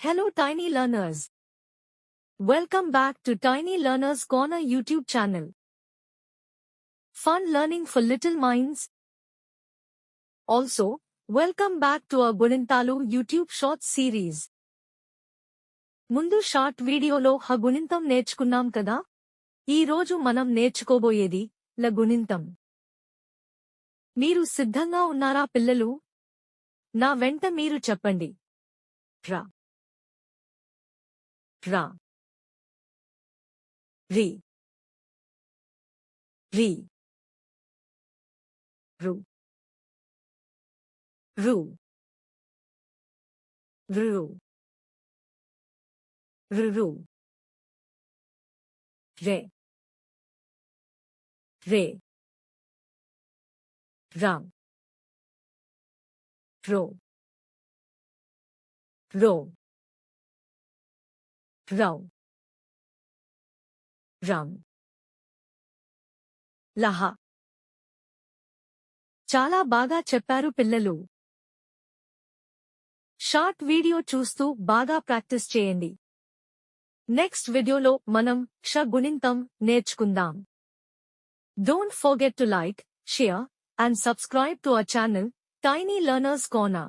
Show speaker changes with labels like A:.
A: Hello tiny learners. Welcome back to Tiny Learners Corner YouTube channel. Fun learning for little minds. Also, welcome back to our Gunintalu YouTube Shorts series. ముందు short వీడియోలో హ గుణింతం నేర్చుకున్నాం కదా? ఈ రోజు మనం నేర్చుకోబోయేది ల గుణింతం. మీరు సిద్ధంగా ఉన్నారా పిల్లలు? నా వెంట మీరు చెప్పండి. ర ర రి రి రు రు రు రు రె రె రా రో రో రౌ రం లహ. చాలా బాగా చెప్పారు పిల్లలు. షార్ట్ వీడియో చూస్తూ బాగా ప్రాక్టీస్ చేయండి. నెక్స్ట్ వీడియోలో మనం క్ష గుణింతం నేర్చుకుందాం. Don't forget to like, share and subscribe to our channel Tiny Learners Corner.